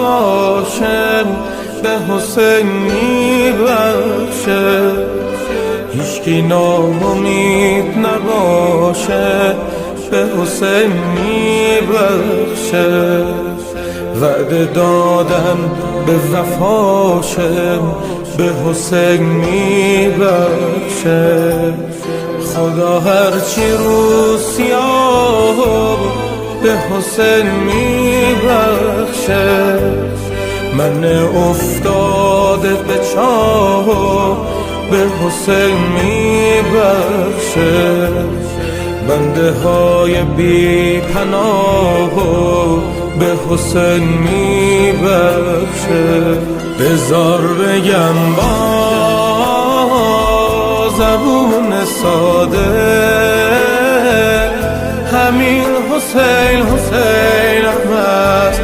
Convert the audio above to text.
نباشه به حسین میبخشه، هیچکی ناامید نباشه به حسین میبخشه. وعده دادم به وفاشه به حسین میبخشه. خدا هرچی رو سیاه به حسین میبخشه. من افتاده به چاه به حسین میبخشه. بنده های بی پناه به حسین میبخشه. بذار بگم با زبون ساده همین حسین حسین احمد